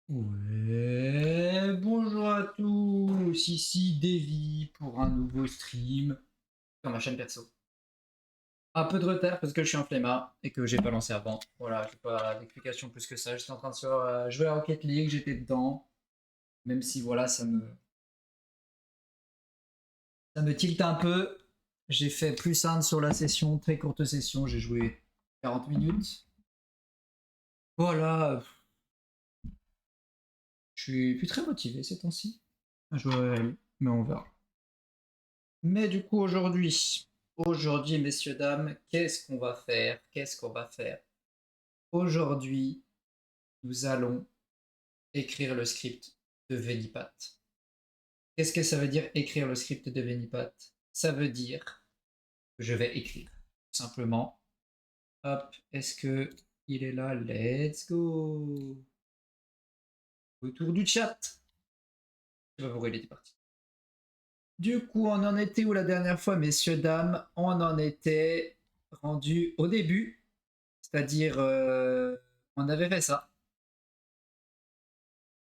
Ouais, bonjour à tous, ici Davy pour un nouveau stream sur ma chaîne perso. Un peu de retard parce que je suis en flemmard et que j'ai pas lancé avant. Voilà, j'ai pas d'explication plus que ça. J'étais en train de jouer à Rocket League, j'étais dedans, même si voilà, ça me tilte un peu. J'ai fait plus un sur la session, très courte session, j'ai joué 40 minutes. Voilà, je suis plus très motivé ces temps-ci à jouer à RL, mais on verra. Mais du coup, aujourd'hui, messieurs, dames, qu'est-ce qu'on va faire? Qu'est-ce qu'on va faire? Aujourd'hui, nous allons écrire le script de Venipat. Qu'est-ce que ça veut dire écrire le script de Venipat? Ça veut dire que je vais écrire. Tout simplement. Hop, est-ce que il est là? Let's go! Autour du chat. Je sais pas pourquoi il était parti. Du coup, on en était où la dernière fois, messieurs, dames? On en était rendu au début. C'est-à-dire, on avait fait ça.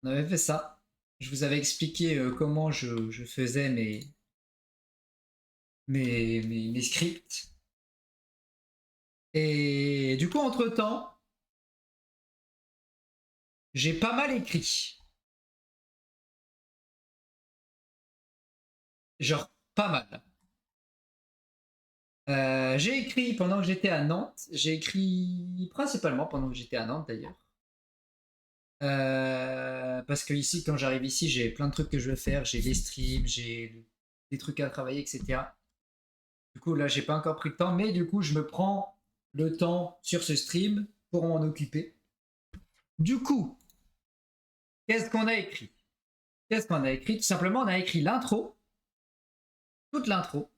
On avait fait ça. Je vous avais expliqué comment je faisais mes scripts. Et du coup, entre-temps, j'ai pas mal écrit. Genre, pas mal. J'ai écrit pendant que j'étais à Nantes. J'ai écrit principalement pendant que j'étais à Nantes d'ailleurs. Parce que ici, quand j'arrive ici, j'ai plein de trucs que je veux faire. J'ai des streams, j'ai des trucs à travailler, etc. Du coup, là, j'ai pas encore pris le temps, mais du coup, je me prends le temps sur ce stream pour m'en occuper. Du coup, qu'est-ce qu'on a écrit? Qu'est-ce qu'on a écrit? Tout simplement, on a écrit l'intro, toute l'intro.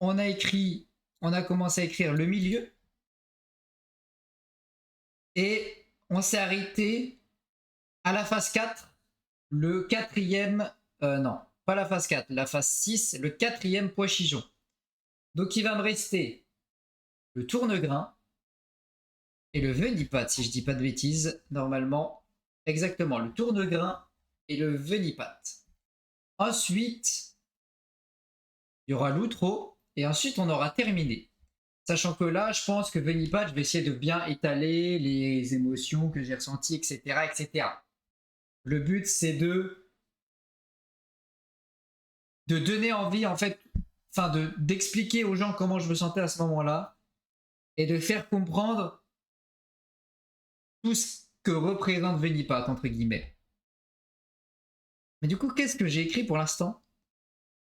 On a commencé à écrire le milieu et on s'est arrêté à la phase 4, le quatrième, non, pas la phase 4, la phase 6, le quatrième pois-chichon. Donc il va me rester le tourne-grain et le venipat, si je dis pas de bêtises, normalement. Exactement, le tourne-grain et le venipat. Ensuite, il y aura l'outro et ensuite on aura terminé. Sachant que là, je pense que venipat, je vais essayer de bien étaler les émotions que j'ai ressenties, etc., etc. Le but, c'est de donner envie, en fait, enfin, d'expliquer aux gens comment je me sentais à ce moment-là et de faire comprendre tout ce que représente venipat, entre guillemets. Mais du coup, qu'est-ce que j'ai écrit pour l'instant?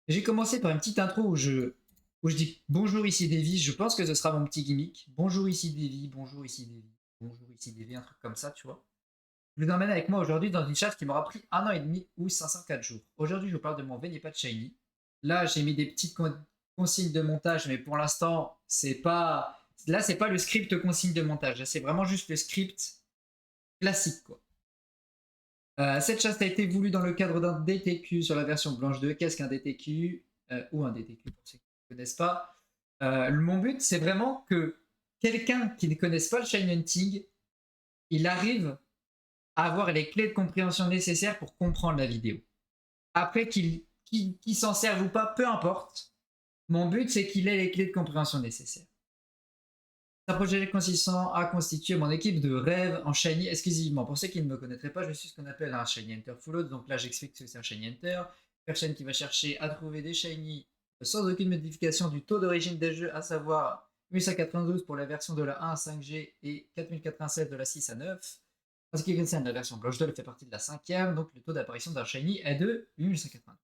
J'ai commencé par une petite intro où je dis bonjour ici Davy, je pense que ce sera mon petit gimmick. Bonjour ici Davy, bonjour ici Davy, bonjour ici Davy, un truc comme ça, tu vois. Je vous emmène avec moi aujourd'hui dans une chasse qui m'aura pris 1 an et demi ou 504 jours. Aujourd'hui, je vous parle de mon Venipat Shiny. Là, j'ai mis des petites consignes de montage, mais pour l'instant, c'est pas. Là, c'est pas le script consigne de montage. Là, c'est vraiment juste le script classique, quoi. Cette chasse a été voulue dans le cadre d'un DTQ sur la version blanche 2. Qu'est-ce qu'un DTQ? Ou un DTQ pour ceux qui ne connaissent pas. Mon but, c'est vraiment que quelqu'un qui ne connaisse pas le Shiny Hunting, il arrive à avoir les clés de compréhension nécessaires pour comprendre la vidéo. Après, qu'il s'en serve ou pas, peu importe. Mon but, c'est qu'il ait les clés de compréhension nécessaires. C'est un projet consistant à constituer mon équipe de rêve en Shiny exclusivement. Pour ceux qui ne me connaîtraient pas, je suis ce qu'on appelle un Shiny Hunter Full Auto. Donc là, j'explique ce que c'est un Shiny Hunter. Personne qui va chercher à trouver des Shiny sans aucune modification du taux d'origine des jeux, à savoir 1192 pour la version de la 1 à 5G et 4087 de la 6 à 9. En ce qui concerne la version blanche 2, elle fait partie de la 5e, donc le taux d'apparition d'un Shiny est de 8192.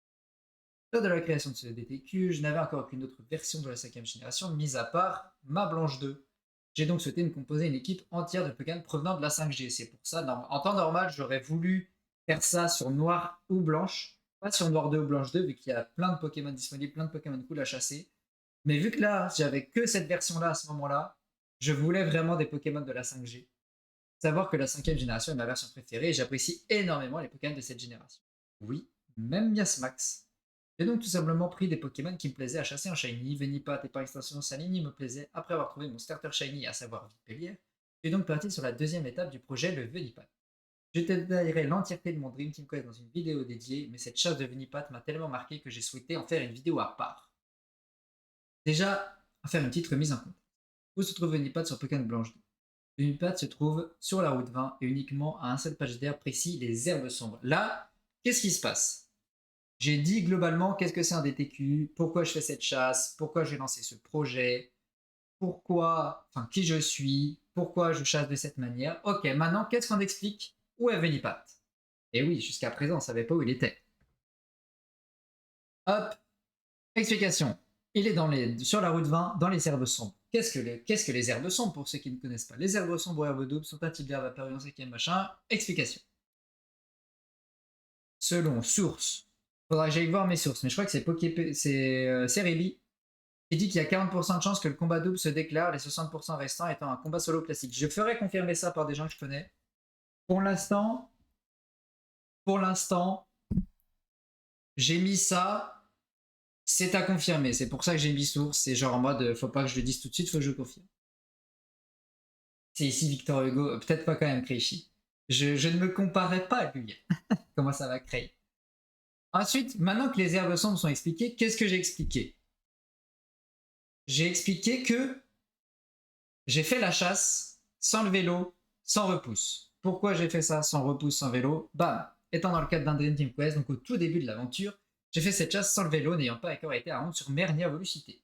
Lors de la création de ce DTQ, je n'avais encore aucune autre version de la 5e génération, mis à part ma blanche 2. J'ai donc souhaité me composer une équipe entière de Pokémon provenant de la 5G. C'est pour ça, en temps normal, j'aurais voulu faire ça sur noir ou blanche, pas sur noir 2 ou blanche 2, vu qu'il y a plein de Pokémon disponibles, plein de Pokémon cool à chasser. Mais vu que là, j'avais que cette version-là à ce moment-là, je voulais vraiment des Pokémon de la 5G. Savoir que la 5e génération est ma version préférée et j'apprécie énormément les Pokémon de cette génération. Oui, même Miasmax. J'ai donc tout simplement pris des Pokémon qui me plaisaient à chasser en Shiny. Venipat et par extension Salini me plaisait après avoir trouvé mon starter Shiny, à savoir Vipellier. J'ai donc parti sur la deuxième étape du projet, le Venipat. Je détaillerai l'entièreté de mon Dream Team Quest dans une vidéo dédiée, mais cette chasse de Venipat m'a tellement marqué que j'ai souhaité en faire une vidéo à part. Déjà, à faire une petite remise en compte. Où se trouve Venipat sur Pokémon Blanche 2? Venipat se trouve sur la route 20 et uniquement à un seul patch d'herbe précis, les herbes sombres. Là, qu'est-ce qui se passe? J'ai dit globalement qu'est-ce que c'est un DTQ, pourquoi je fais cette chasse, pourquoi j'ai lancé ce projet, pourquoi, enfin qui je suis, pourquoi je chasse de cette manière. Ok, maintenant qu'est-ce qu'on explique? Où est Venipat? Et oui, jusqu'à présent, on ne savait pas où il était. Hop, explication. Il est sur la route 20, dans les herbes sombres. Qu'est-ce que les herbes sombres pour ceux qui ne connaissent pas? Les herbes sombres ou herbes doubles sont un type d'herbe apparu en 5e machin. Explication. Selon source, faudra que j'aille voir mes sources, mais je crois que c'est Cerebi qui dit qu'il y a 40% de chances que le combat double se déclare, les 60% restants étant un combat solo classique. Je ferai confirmer ça par des gens que je connais. Pour l'instant, j'ai mis ça, c'est à confirmer. C'est pour ça que j'ai mis source. C'est genre en mode, faut pas que je le dise tout de suite, faut que je confirme. C'est ici Victor Hugo, peut-être pas quand même Kreishi. Je ne me comparais pas à lui. Comment ça va créer? Ensuite, maintenant que les herbes sombres sont expliquées, qu'est-ce que j'ai expliqué? J'ai expliqué que j'ai fait la chasse sans le vélo, sans repousse. Pourquoi j'ai fait ça sans repousse, sans vélo? Bam, étant dans le cadre d'un Dream Team Quest, donc au tout début de l'aventure, j'ai fait cette chasse sans le vélo, n'ayant pas encore été à honte sur Mernia Volucité.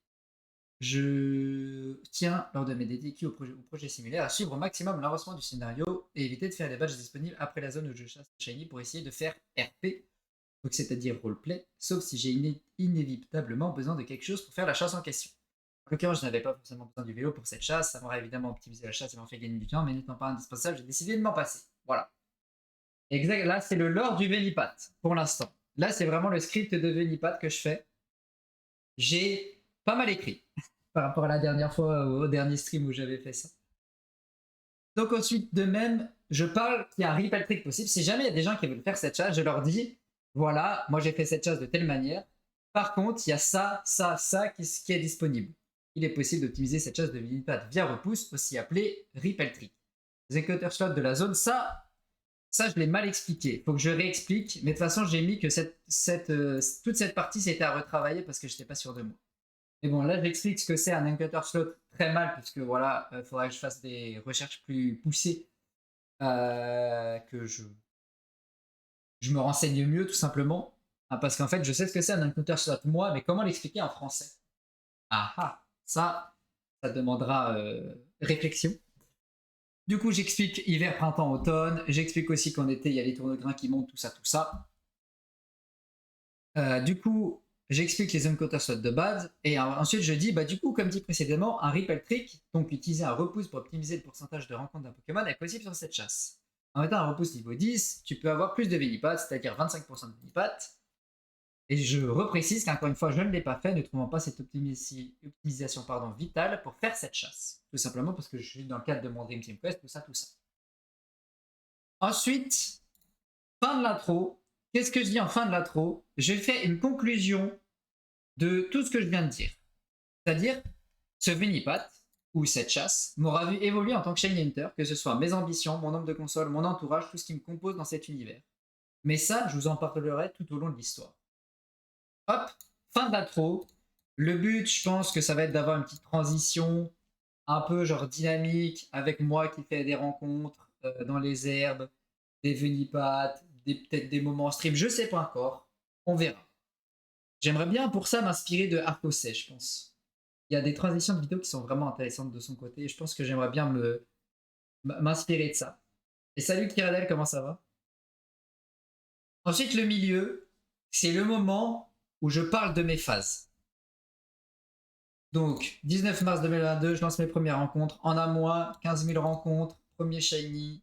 Je tiens, lors de mes DTQ au projet similaire, à suivre au maximum l'avancement du scénario et éviter de faire des badges disponibles après la zone où je chasse Shiny pour essayer de faire RP, donc c'est-à-dire roleplay, sauf si j'ai inévitablement besoin de quelque chose pour faire la chasse en question. En l'occurrence, je n'avais pas forcément besoin du vélo pour cette chasse, ça m'aurait évidemment optimisé la chasse et m'en fait gagner du temps, mais n'étant pas indispensable, j'ai décidé de m'en passer. Voilà. Exact, là c'est le lore du Venipat, pour l'instant. Là c'est vraiment le script de Venipat que je fais. J'ai pas mal écrit par rapport à la dernière fois, au dernier stream où j'avais fait ça. Donc ensuite, de même, je parle qu'il y a un ripple trick possible. Si jamais il y a des gens qui veulent faire cette chasse, je leur dis, voilà, moi j'ai fait cette chasse de telle manière. Par contre, il y a ça qui est disponible. Il est possible d'optimiser cette chasse de Venipat via repousse, aussi appelé ripple trick. Exécuteur slot de la zone, ça je l'ai mal expliqué. Faut que je réexplique. Mais de toute façon, j'ai mis que toute cette partie, c'était à retravailler parce que je n'étais pas sûr de moi. Mais bon, là, j'explique ce que c'est un encoder slot très mal, puisque voilà, il faudrait que je fasse des recherches plus poussées, que je me renseigne mieux, tout simplement. Ah, parce qu'en fait, je sais ce que c'est un encoder slot, moi, mais comment l'expliquer en français? Ah ah, ça demandera réflexion. Du coup, j'explique hiver, printemps, automne. J'explique aussi qu'en été, il y a les tournois de grains qui montent, tout ça, tout ça. Du coup, j'explique les encoder slots de base. Et ensuite, je dis, bah du coup, comme dit précédemment, un ripple trick, donc utiliser un repousse pour optimiser le pourcentage de rencontre d'un Pokémon, est possible sur cette chasse. En mettant un repousse niveau 10, tu peux avoir plus de Venipat, c'est-à-dire 25% de Venipat. Et je reprécise qu'encore une fois, je ne l'ai pas fait, ne trouvant pas cette optimisation vitale pour faire cette chasse. Tout simplement parce que je suis dans le cadre de mon Dream Team Quest, tout ça, tout ça. Ensuite, fin de l'intro. Qu'est-ce que je dis en fin de l'intro? Je fais une conclusion de tout ce que je viens de dire. C'est-à-dire, ce Venipat, ou cette chasse, m'aura vu évoluer en tant que Shiny Hunter, que ce soit mes ambitions, mon nombre de consoles, mon entourage, tout ce qui me compose dans cet univers. Mais ça, je vous en parlerai tout au long de l'histoire. Hop, fin de l'intro. Le but, je pense que ça va être d'avoir une petite transition un peu genre dynamique, avec moi qui fais des rencontres dans les herbes, des Venipat, peut-être des moments stream, je sais pas encore, on verra. J'aimerais bien pour ça m'inspirer de Arcosé, je pense. Il y a des transitions de vidéos qui sont vraiment intéressantes de son côté, et je pense que j'aimerais bien m'inspirer de ça. Et salut Kiradel, comment ça va? Ensuite, le milieu, c'est le moment où je parle de mes phases. Donc, 19 mars 2022, je lance mes premières rencontres. En un mois, 15 000 rencontres, premier shiny.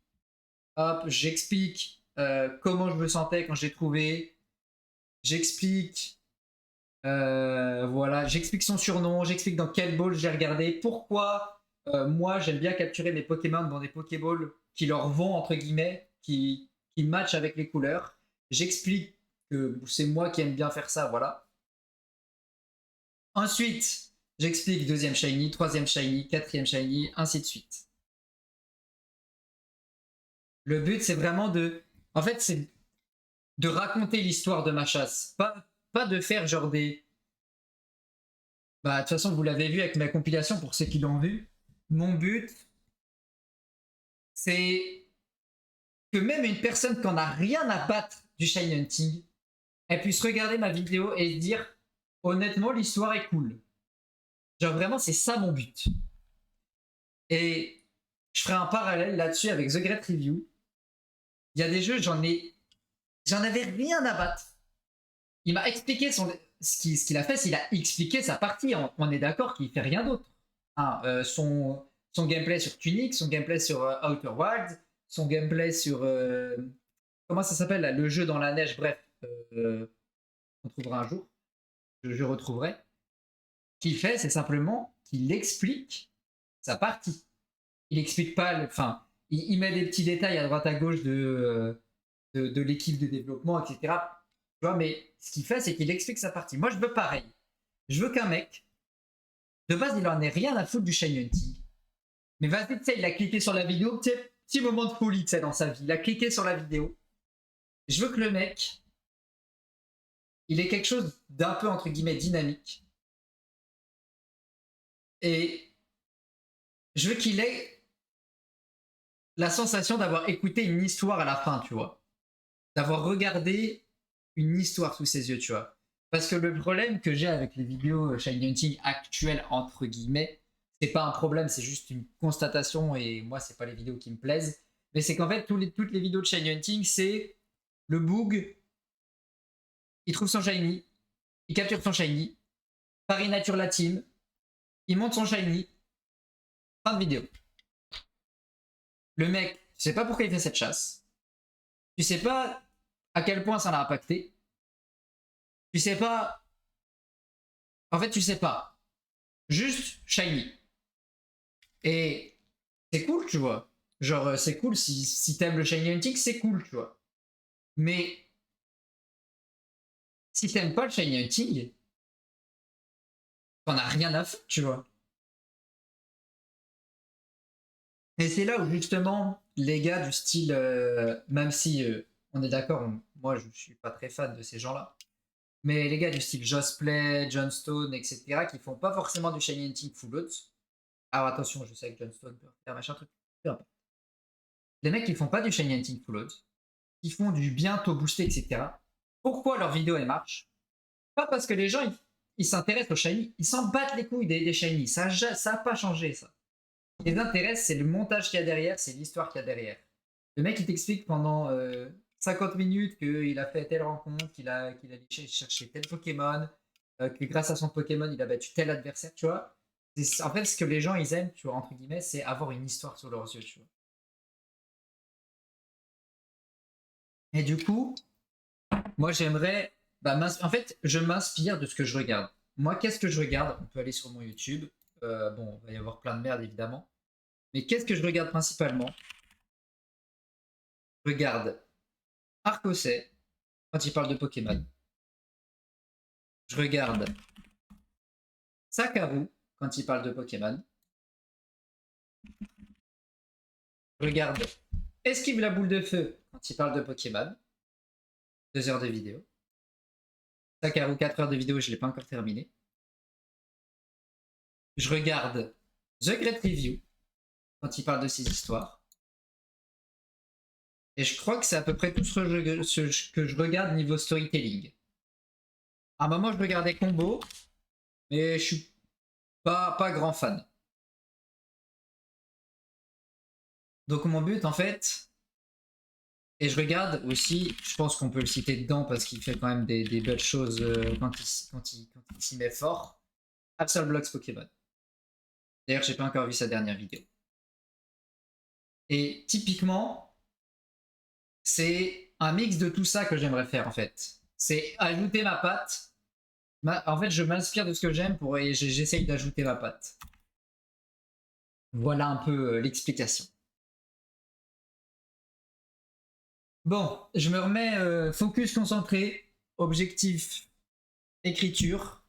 Hop, j'explique comment je me sentais quand j'ai trouvé. J'explique, voilà, j'explique son surnom, j'explique dans quel ball j'ai regardé, pourquoi moi j'aime bien capturer mes Pokémon dans des Pokéballs qui leur vont, entre guillemets, qui matchent avec les couleurs. J'explique que c'est moi qui aime bien faire ça, voilà. Ensuite, j'explique deuxième shiny, troisième shiny, quatrième shiny, ainsi de suite. Le but, c'est vraiment de... En fait, c'est de raconter l'histoire de ma chasse. Pas de faire genre des... Bah, de toute façon, vous l'avez vu avec ma compilation, pour ceux qui l'ont vu. Mon but, c'est que même une personne qui en a rien à battre du shiny hunting, elle puisse regarder ma vidéo et se dire, honnêtement, l'histoire est cool. Genre vraiment, c'est ça mon but. Et je ferai un parallèle là-dessus avec The Great Review. Il y a des jeux, j'en avais rien à battre. Il m'a expliqué ce qu'il a fait, c'est qu'il a expliqué sa partie. On est d'accord qu'il fait rien d'autre. Hein, son gameplay sur Tunic, son gameplay sur Outer Wilds, son gameplay sur comment ça s'appelle le jeu dans la neige. Bref, on trouvera un jour. Je retrouverai. Ce qu'il fait, c'est simplement qu'il explique sa partie. Il explique pas, enfin, il met des petits détails à droite à gauche de l'équipe de développement, etc. Tu vois, mais ce qu'il fait, c'est qu'il explique sa partie. Moi, je veux pareil. Je veux qu'un mec, de base, il en ait rien à foutre du shiny hunting. Mais vas-y, tu sais, il a cliqué sur la vidéo, tu sais, petit moment de folie, tu sais, dans sa vie. Il a cliqué sur la vidéo. Je veux que le mec, il ait quelque chose d'un peu, entre guillemets, dynamique. Et je veux qu'il ait la sensation d'avoir écouté une histoire à la fin, tu vois. D'avoir regardé une histoire sous ses yeux, tu vois. Parce que le problème que j'ai avec les vidéos shiny hunting actuelles, entre guillemets, c'est pas un problème, c'est juste une constatation, et moi, c'est pas les vidéos qui me plaisent, mais c'est qu'en fait, toutes les vidéos de shiny hunting, c'est le boog, il trouve son shiny, il capture son shiny, Paris Nature la team, il monte son shiny, fin de vidéo. Le mec, tu sais pas pourquoi il fait cette chasse, tu sais pas à quel point ça l'a impacté, tu sais pas, en fait, tu sais pas, juste shiny. Et c'est cool, tu vois. Genre, c'est cool si t'aimes le shiny hunting, c'est cool, tu vois. Mais si t'aimes pas le shiny hunting, t'en as rien à foutre, tu vois. Et c'est là où justement les gars du style, même si on est d'accord, moi je suis pas très fan de ces gens-là, mais les gars du style Josplay, Johnstone, etc., qui font pas forcément du shiny hunting full out. Alors attention, je sais que Johnstone peut faire machin truc. Peu importe. Les mecs qui font pas du shiny hunting full out, qui font du bientôt boosté, etc. Pourquoi leurs vidéos elles marchent? Pas parce que les gens ils s'intéressent aux shiny, ils s'en battent les couilles des shiny, ça a pas changé ça. Ce qui les intéresse, c'est le montage qu'il y a derrière, c'est l'histoire qu'il y a derrière. Le mec il t'explique pendant 50 minutes qu'il a fait telle rencontre, qu'il a allé chercher tel Pokémon, que grâce à son Pokémon il a battu tel adversaire, tu vois. En fait, ce que les gens ils aiment, tu vois, entre guillemets, c'est avoir une histoire sous leurs yeux, tu vois. Et du coup, moi j'aimerais. Bah, en fait, je m'inspire de ce que je regarde. Moi, qu'est-ce que je regarde? On peut aller sur mon YouTube. Bon, il va y avoir plein de merde évidemment. Mais qu'est-ce que je regarde principalement? Je regarde Arcosset quand il parle de Pokémon. Je regarde Sakaru quand il parle de Pokémon. Je regarde Esquive la boule de feu quand il parle de Pokémon. 2 heures de vidéo. Sakaru, 4 heures de vidéo, je ne l'ai pas encore terminé. Je regarde The Great Review quand il parle de ses histoires. Et je crois que c'est à peu près tout ce que je regarde niveau storytelling. À un moment, je regardais Combo, mais je suis pas grand fan. Donc mon but, en fait, et je regarde aussi, je pense qu'on peut le citer dedans parce qu'il fait quand même des belles choses quand il s'y met fort, Absol Pokémon. D'ailleurs, j'ai pas encore vu sa dernière vidéo. Et typiquement, c'est un mix de tout ça que j'aimerais faire en fait. C'est ajouter ma patte. En fait, je m'inspire de ce que j'aime et j'essaye d'ajouter ma patte. Voilà un peu l'explication. Bon, je me remets focus concentré, objectif, écriture.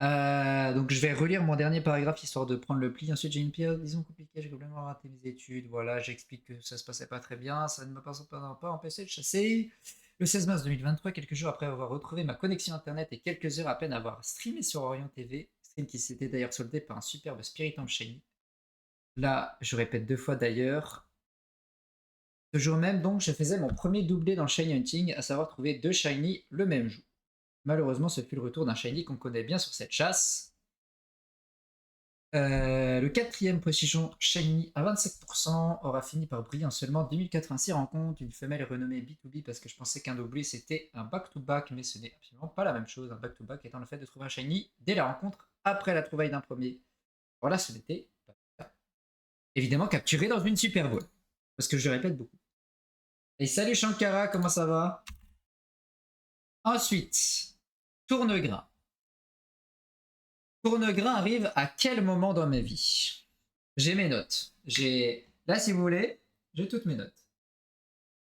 Donc je vais relire mon dernier paragraphe histoire de prendre le pli. Ensuite j'ai une période, disons, compliquée, j'ai complètement raté mes études. Voilà, j'explique que ça se passait pas très bien, ça ne m'a pas empêché de chasser. Le 16 mars 2023, quelques jours après avoir retrouvé ma connexion internet et quelques heures à peine avoir streamé sur Orient TV, stream qui s'était d'ailleurs soldé par un superbe Spiritomb Shiny. Là, je répète 2 fois d'ailleurs. Ce jour même, donc, je faisais mon premier doublé dans Shiny Hunting, à savoir trouver 2 Shiny le même jour. Malheureusement, ce fut le retour d'un Shiny qu'on connaît bien sur cette chasse. Le 4ème position Shiny à 27% aura fini par briller en seulement 2086 rencontres. Une femelle renommée B2B parce que je pensais qu'un doublé c'était un back-to-back, mais ce n'est absolument pas la même chose. Un back-to-back étant le fait de trouver un Shiny dès la rencontre après la trouvaille d'un premier. Voilà, ce n'était pas le cas. Évidemment capturé dans une Super Bowl. Parce que je le répète beaucoup. Et salut Shankara, comment ça va? Ensuite, Tournegrain. Tournegrain arrive à quel moment dans ma vie? J'ai mes notes. Là, si vous voulez, j'ai toutes mes notes.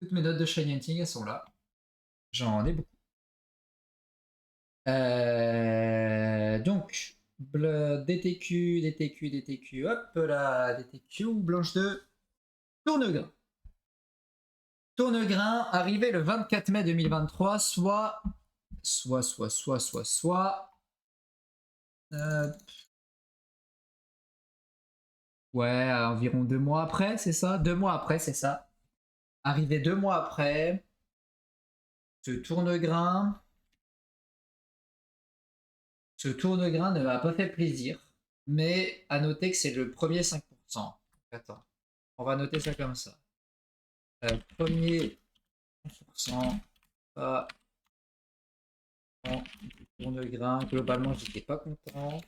Toutes mes notes de Shiny Hunting, elles sont là. J'en ai beaucoup. Donc, DTQ, DTQ, DTQ, hop là, DTQ, blanche de Tournegrain. Tournegrain, arrivé le 24 mai 2023, soit... Ouais, environ 2 mois après, c'est ça? 2 mois après, c'est ça. Arrivé 2 mois après, ce tournegrain ne m'a pas fait plaisir, mais à noter que c'est le premier 5%. Attends, on va noter ça comme ça. Premier 5%, pas en tournegrain. Globalement, j'étais pas content.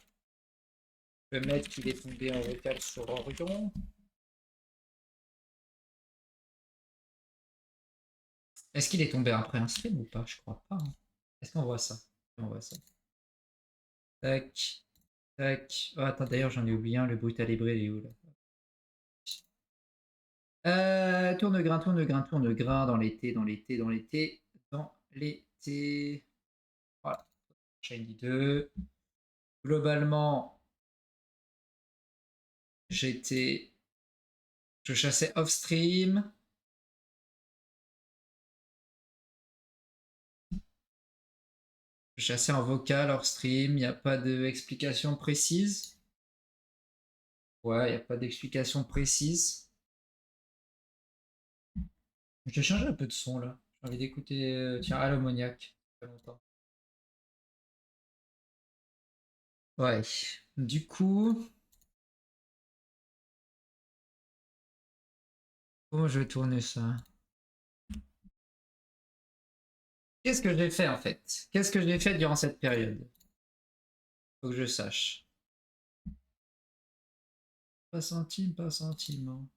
Je vais mettre qu'il est tombé en vocal sur Orion. Est-ce qu'il est tombé après un stream ou pas? Je crois pas. Hein. Est-ce qu'on voit ça? On voit ça. Tac. Tac. Oh, attends, d'ailleurs, j'en ai oublié un. Le brutal hybride il est où là? Tournegrain, tournegrain, tournegrain dans l'été, dans l'été, dans l'été, dans l'été. Voilà. Shiny 2. Globalement, je chassais off-stream. Je chassais en vocal hors stream. Il n'y a pas d'explication précise. Ouais, il n'y a pas d'explication précise. Je vais changer un peu de son là. J'ai envie d'écouter. Tiens, Alomoniac. Pas longtemps. Ouais. Du coup. Comment je vais tourner ça? Qu'est-ce que j'ai fait en fait? Qu'est-ce que j'ai fait durant cette période? Faut que je sache. Pas centime, pas centime.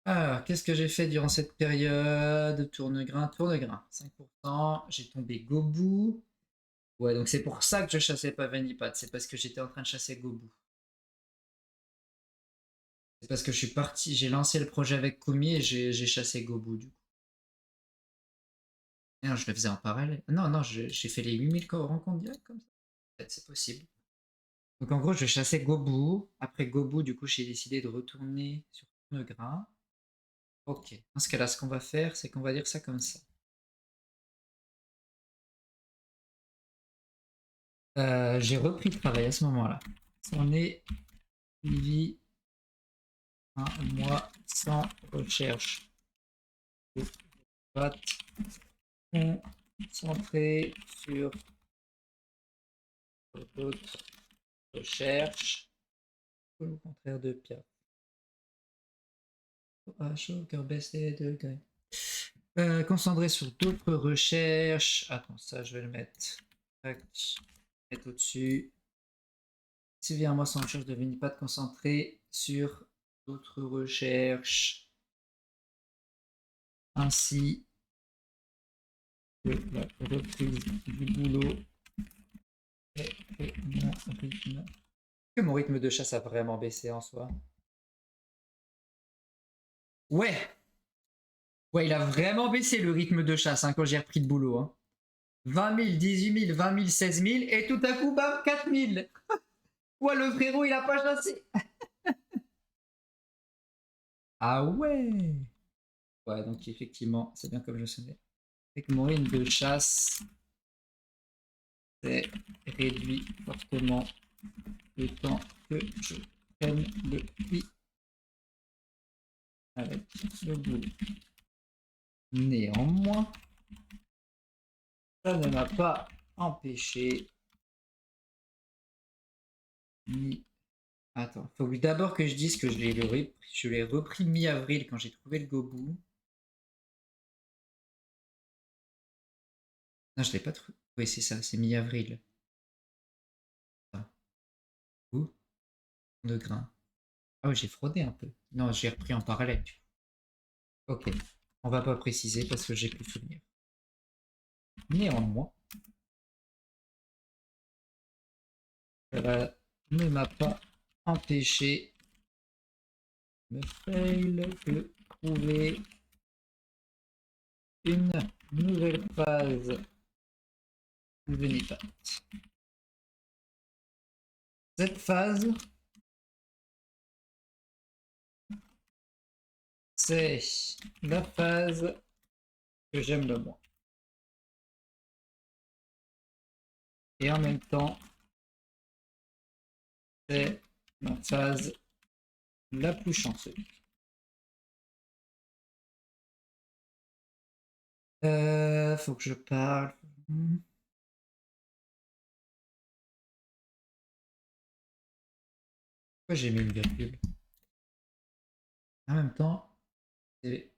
Alors, qu'est-ce que j'ai fait durant cette période? Tournegrain, tournegrain. 5%. J'ai tombé Gobu. Ouais, donc c'est pour ça que je chassais pas Venipat. C'est parce que j'étais en train de chasser Gobu. C'est parce que je suis parti, j'ai lancé le projet avec Kumi et j'ai chassé Gobu du coup. Et non, je le faisais en parallèle. Non, non, j'ai fait les 8000 rencontres directes comme ça. Peut-être c'est possible. Donc en gros, je chassais Gobu. Après Gobu, du coup, j'ai décidé de retourner sur Tournegrain. Ok. Dans ce cas-là, ce qu'on va faire, c'est qu'on va dire ça comme ça. J'ai repris le travail à ce moment-là. On est suivi un mois sans recherche. Concentré sur d'autres recherches. Le contraire de Pierre. Concentré sur d'autres recherches. Attends, ça je vais le mettre. Mettre au-dessus. Si vient moi sans recherche de Venipat concentré sur d'autres recherches. Ainsi que la reprise du boulot et mon rythme. Est-ce que mon rythme de chasse a vraiment baissé en soi? Ouais! Ouais, il a vraiment baissé le rythme de chasse hein, quand j'ai repris le boulot. Hein. 20 000, 18 000, 20 000, 16 000, et tout à coup, bam, 4 000. Ouais, le frérot, il a pas chassé. Ah ouais. Ouais, donc effectivement, c'est bien comme je savais. Avec mon rythme de chasse, c'est réduit fortement le temps que je prenne le pli avec le boulot. Néanmoins, ça ne m'a pas empêché ni... Attends, faut d'abord que je dise que je l'ai repris mi-avril quand j'ai trouvé le gobou. Non, je l'ai pas trouvé. Oui, c'est ça, c'est mi-avril. Où de grain. Ah oui, j'ai fraudé un peu. Non, j'ai repris en parallèle. Ok, on va pas préciser parce que j'ai plus souvenir. Néanmoins, ça ne m'a pas empêché me fail de trouver une nouvelle phase. Venez pas. Cette phase, c'est la phase que j'aime le moins. Et en même temps, c'est ma phase la plus chanceuse. Faut que je parle. Pourquoi j'ai mis une virgule? En même temps, c'est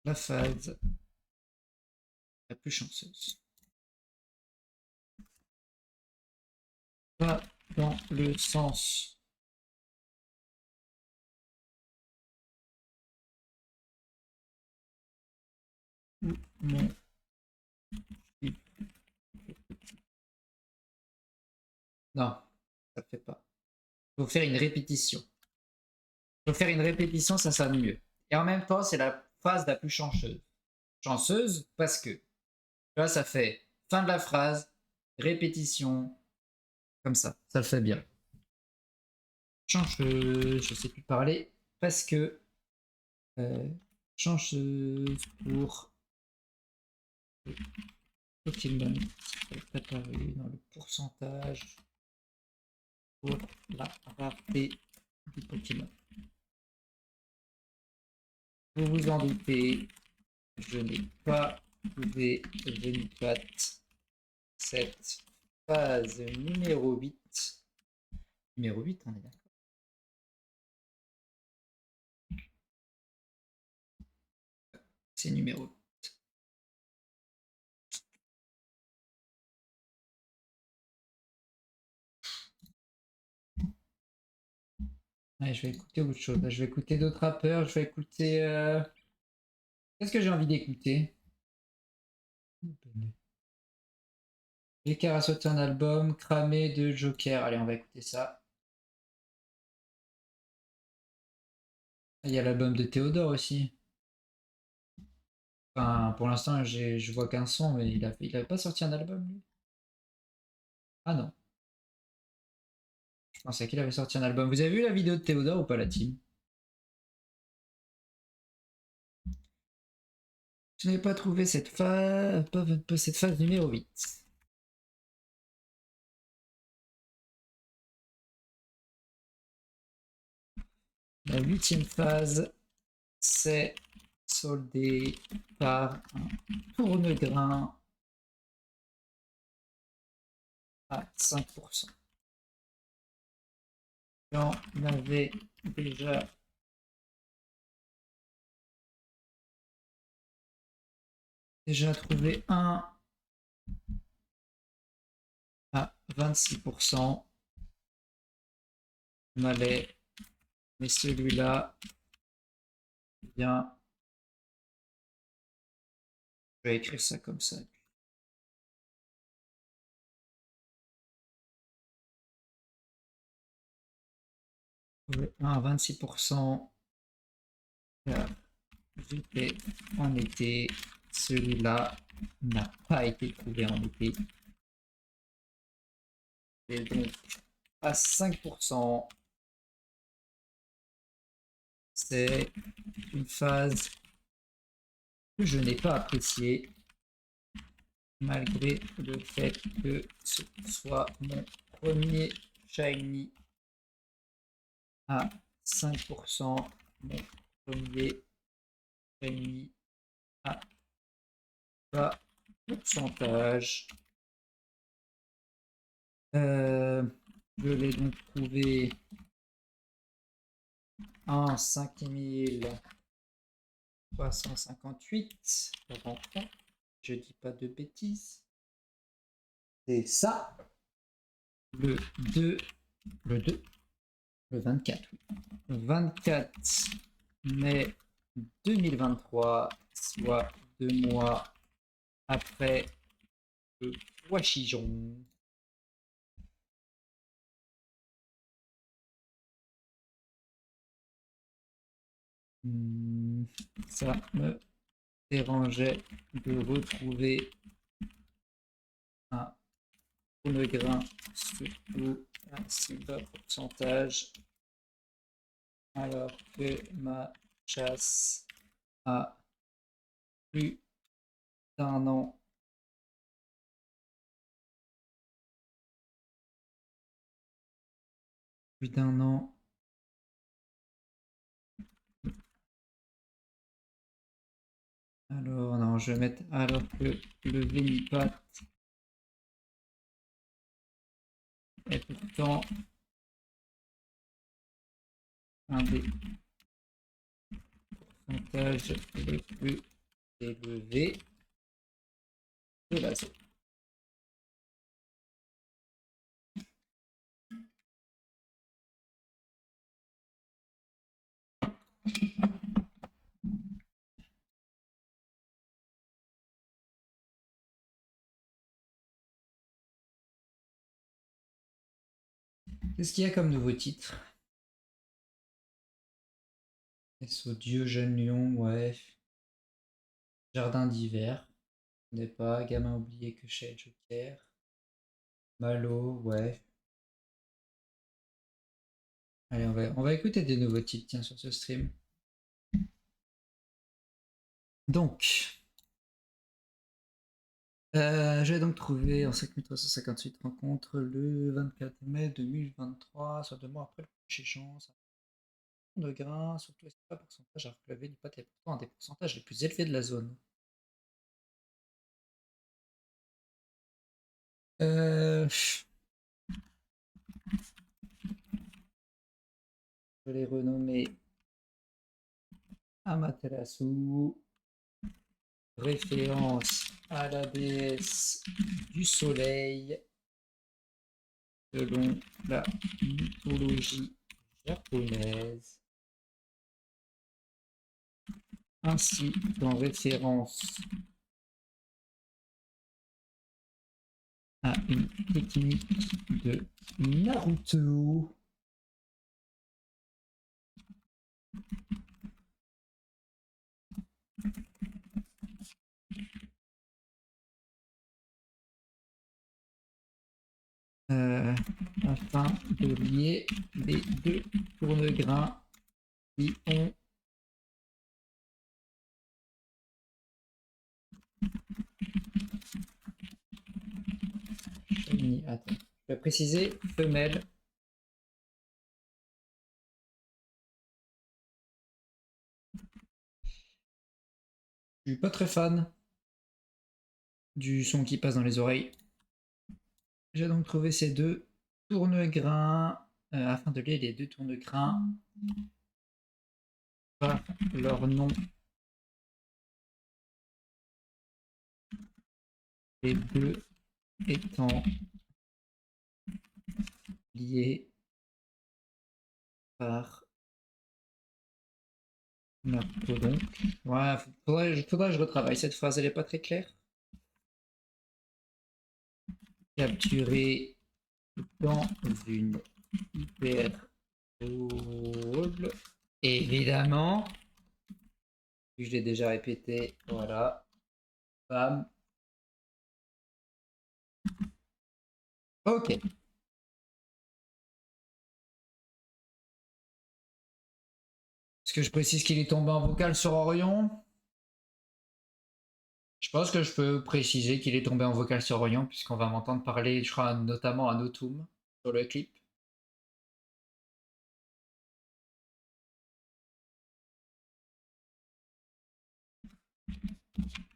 la phase la plus chanceuse. Pas dans le sens où mon... Non, ça ne fait pas. Il faut faire une répétition. Il faut faire une répétition, ça sonne mieux. Et en même temps, c'est la phase la plus chanceuse. Chanceuse parce que là, ça fait fin de la phrase, répétition, comme ça le fait bien. Chanceuse, je sais plus parler parce que chanceuse pour Pokémon qui est apparu dans le pourcentage pour la rareté du Pokémon. Vous vous en doutez, je n'ai pas trouvé Venipat cette phase numéro 8. Numéro 8, on est d'accord. C'est numéro 8. Ouais, je vais écouter autre chose. Je vais écouter d'autres rappeurs. Je vais écouter... Qu'est-ce que j'ai envie d'écouter? L'écart a sauté un album, Cramé de Joker. Allez, on va écouter ça. Il y a l'album de Théodore aussi. Enfin, pour l'instant, je vois qu'un son, mais il avait pas sorti un album, lui. Ah non. Je pensais qu'il avait sorti un album. Vous avez vu la vidéo de Théodore ou pas, la team? Je n'ai pas trouvé cette phase, pas cette phase numéro 8. La 8e phase, c'est soldé par un tourne-grain à 5%. J'en avais déjà trouvé un à 26%. On allait, mais celui-là, bien, je vais écrire ça comme ça. Un à 26%. J'étais en été, celui-là n'a pas été trouvé en été. Et donc, à 5%, c'est une phase que je n'ai pas appréciée, malgré le fait que ce soit mon premier shiny à 5%, mon premier shiny à bas pourcentage. Je l'ai donc trouvé en 5358. Je dis pas de bêtises. C'est ça. Le 24. 24 mai 2023, soit 2 mois après le Washijon. Ça me dérangeait de retrouver un chronogramme, surtout un si bas pourcentage, alors que ma chasse a plus d'un an. Plus d'un an. Alors, non, je vais mettre alors que le Vénipat est pourtant un des pourcentages les plus élevés de la zone. Qu'est-ce qu'il y a comme nouveau titre? SO Dieu Jeune Lion, ouais. Jardin d'hiver. Je ne connais pas. Gamin oublié que chez Joker. Malo, ouais. Allez, on va écouter des nouveaux titres, tiens, sur ce stream. Donc, j'ai donc trouvé en 5358 rencontres le 24 mai 2023, soit 2 mois après le prochain chance. De grains, surtout pas pourcentage, alors que la du pâte est pourtant un des pourcentages les plus élevés de la zone. Je l'ai renommé Amaterasu, référence à la déesse du soleil selon la mythologie japonaise, ainsi qu'en référence à une technique de Naruto. Afin de lier les deux tourne-grains qui ont attends, je vais préciser femelle. Je suis pas très fan du son qui passe dans les oreilles. J'ai donc trouvé ces deux tourne-grains afin de lier les deux tourne-grains par leur nom. Les deux étant liés par mastodonte. Ouais, faudrait que je retravaille cette phrase, elle est pas très claire. Capturer dans une hyperbole. Évidemment, je l'ai déjà répété, voilà. Bam. Ok. Est-ce que je précise qu'il est tombé en vocal sur Orion? Je pense que je peux préciser qu'il est tombé en vocal sur Orion, puisqu'on va m'entendre parler, je crois, notamment à Notum sur le clip.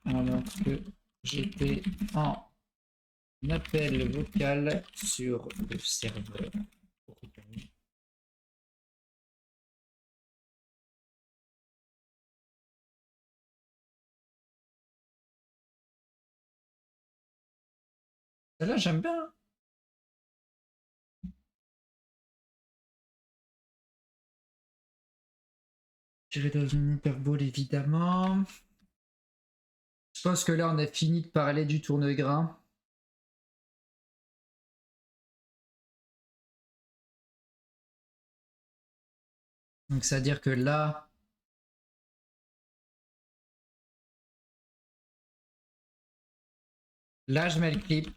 Alors que j'étais en appel vocal sur le serveur. Celle-là, j'aime bien. Je vais dans une hyperbole, évidemment. Je pense que là, on a fini de parler du tourne-grain. Donc, c'est-à-dire que là, je mets le clip.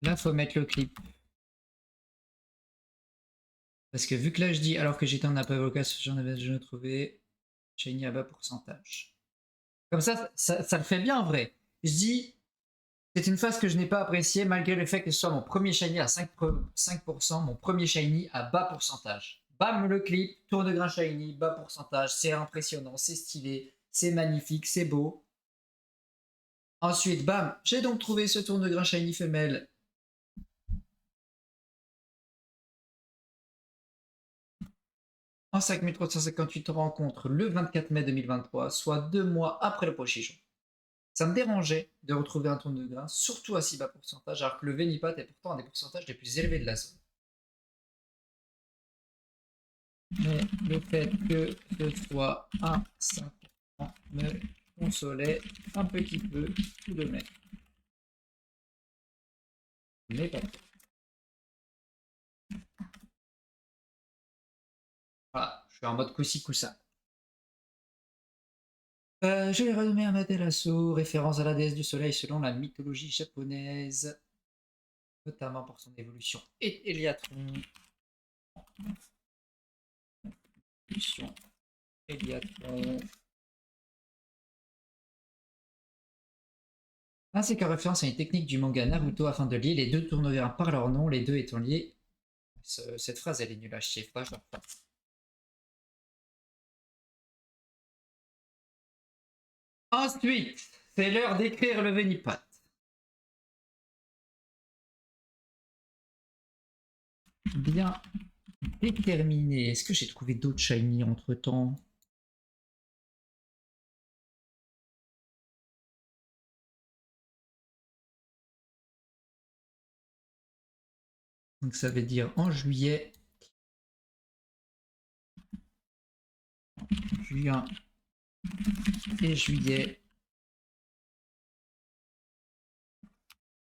Là, faut mettre le clip. Parce que vu que là, je dis, alors que j'étais en appel vocal, j'en avais déjà trouvé. Shiny à bas pourcentage. Comme ça le fait bien en vrai. Je dis, c'est une phase que je n'ai pas appréciée malgré le fait que ce soit mon premier shiny à 5%, mon premier shiny à bas pourcentage. Bam, le clip, tour de grain shiny, bas pourcentage, c'est impressionnant, c'est stylé, c'est magnifique, c'est beau. Ensuite, bam, j'ai donc trouvé ce tour de grain shiny femelle. En 5358 rencontres le 24 mai 2023, soit 2 mois après le prochain jour. Ça me dérangeait de retrouver un tour de grain, surtout à si bas pourcentage, alors que le Venipat est pourtant un des pourcentages les plus élevés de la zone. Mais le fait que ce soit un 5% me consolait un petit peu tout de même. Mais pas. Voilà, je suis en mode coussi coussa. Je l'ai renommé Amaterasu, référence à la déesse du soleil selon la mythologie japonaise, notamment pour son évolution et Eliatron. Évolution Eliatron. Ainsi qu'en référence à une technique du manga Naruto afin de lier les deux tournois par leur nom, les deux étant liés. Cette phrase elle est nulle à chier, pas je la refasse. Ensuite, c'est l'heure d'écrire le Venipat. Bien déterminé. Est-ce que j'ai trouvé d'autres shiny entre temps? Donc ça veut dire en juillet, juin et juillet.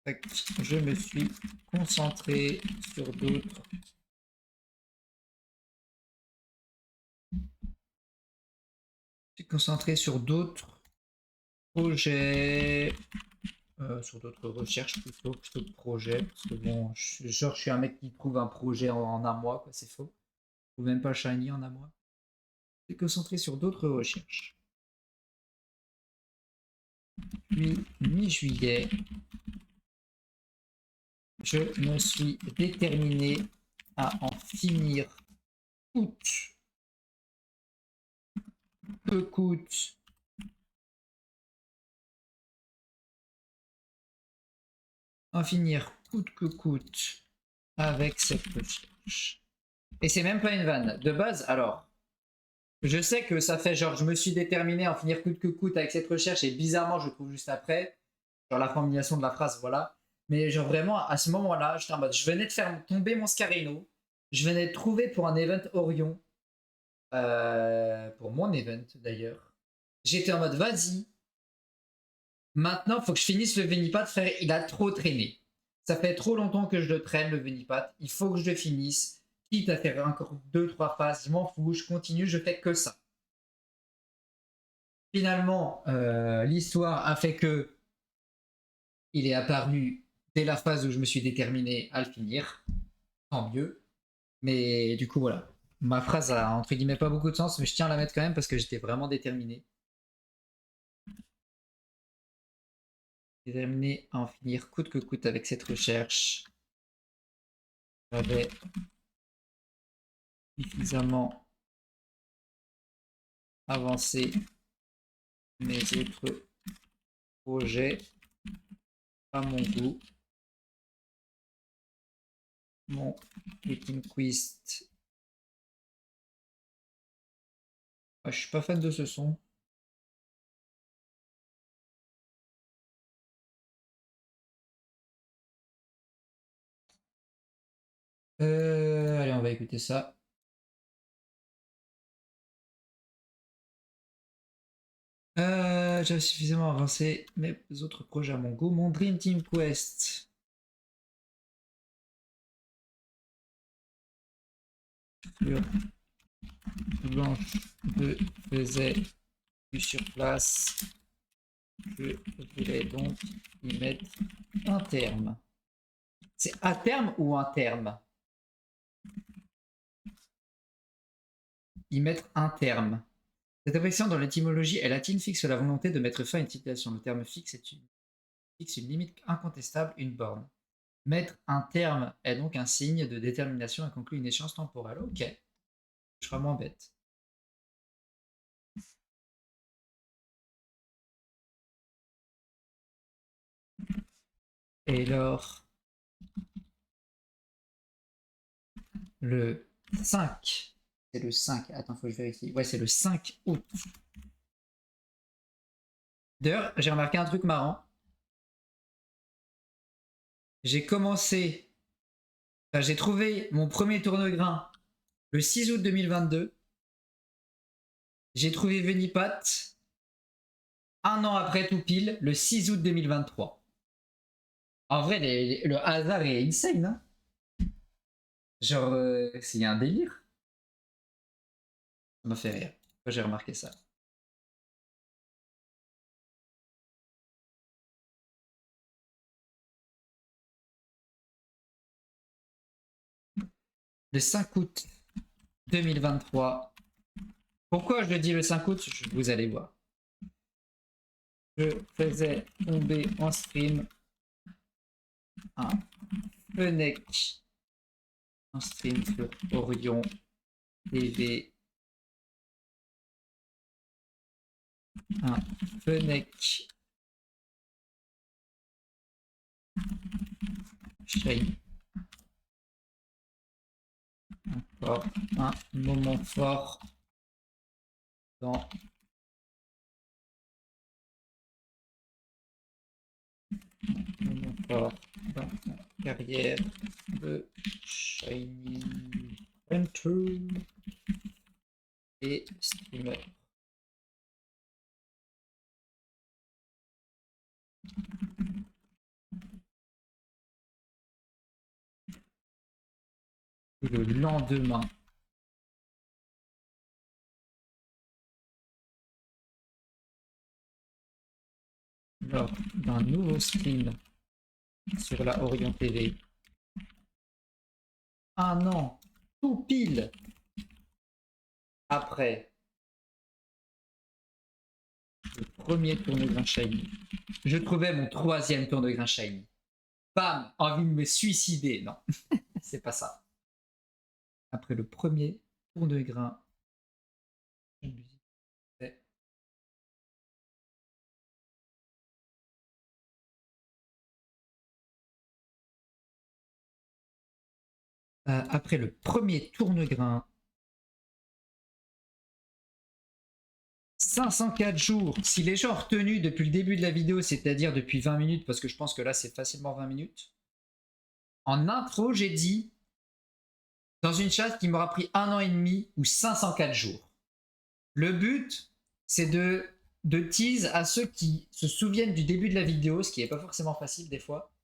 Je me suis concentré sur d'autres. Je suis concentré sur d'autres projets. Sur d'autres recherches plutôt que de projets. Parce que bon, je suis un mec qui trouve un projet en un mois, quoi, c'est faux. Ou même pas shiny en un mois. Je suis concentré sur d'autres recherches. Puis, mi-juillet, je me suis déterminé à en finir coûte que coûte. En finir coûte que coûte avec cette recherche. Et c'est même pas une vanne. De base, alors, je sais que ça fait genre, je me suis déterminé à en finir coûte que coûte avec cette recherche, et bizarrement, je trouve juste après, genre la formulation de la phrase, voilà. Mais genre vraiment, à ce moment-là, j'étais en mode, je venais de faire tomber mon Scarino, je venais de trouver pour un event Orion, pour mon event d'ailleurs. J'étais en mode, vas-y, maintenant, faut que je finisse le Venipat, frère, il a trop traîné. Ça fait trop longtemps que je le traîne, le Venipat, il faut que je le finisse. Quitte à faire encore 2-3 phases, je m'en fous, je continue, je fais que ça. Finalement, l'histoire a fait que il est apparu dès la phase où je me suis déterminé à le finir, tant mieux. Mais du coup, voilà. Ma phrase a entre guillemets pas beaucoup de sens, mais je tiens à la mettre quand même parce que j'étais vraiment déterminé. Déterminé à en finir coûte que coûte avec cette recherche. J'avais suffisamment avancé mes autres projets à mon goût. Mon Meeting Quest. Ah, je suis pas fan de ce son. Allez, on va écouter ça. J'avais suffisamment avancé mes autres projets à mon goût. Mon Dream Team Quest. Sur Blanche de faisait du sur place. Je voulais donc y mettre un terme. C'est à terme ou un terme? Y mettre un terme. Cette expression dans l'étymologie est latine fixe la volonté de mettre fin à une situation. Le terme fixe fixe une limite incontestable, une borne. Mettre un terme est donc un signe de détermination et conclut une échéance temporelle. Ok, je serai moins bête. Et alors, le 5, c'est le 5, attends, faut que je vérifie. Ouais, c'est le 5 août. D'ailleurs, j'ai remarqué un truc marrant. J'ai commencé, enfin, j'ai trouvé mon premier tourne-grain le 6 août 2022. J'ai trouvé Venipat un an après tout pile, le 6 août 2023. En vrai, le hasard est insane, hein. Genre, c'est un délire. Ça m'a fait rire. J'ai remarqué ça. Le 5 août 2023. Pourquoi je dis le 5 août? Vous allez voir. Je faisais tomber en stream un Fennec en stream sur Orion TV. Un Fennec Shine. Encore un moment fort dans ma carrière de Shining Hunter et streamer. Et le lendemain, lors d'un nouveau stream sur la Orion TV, un an, tout pile après le premier tourne-grain shiny, je trouvais mon troisième tourne-grain shiny. Bam, envie de me suicider. Non, c'est pas ça. Après le premier tourne-grain, après le premier tourne-grain, 504 jours. Si les gens ont retenu depuis le début de la vidéo, c'est-à-dire depuis 20 minutes, parce que je pense que là c'est facilement 20 minutes, en intro j'ai dit dans une chatte qui m'aura pris 1 an et demi ou 504 jours. Le but, c'est de tease à ceux qui se souviennent du début de la vidéo, ce qui n'est pas forcément facile des fois,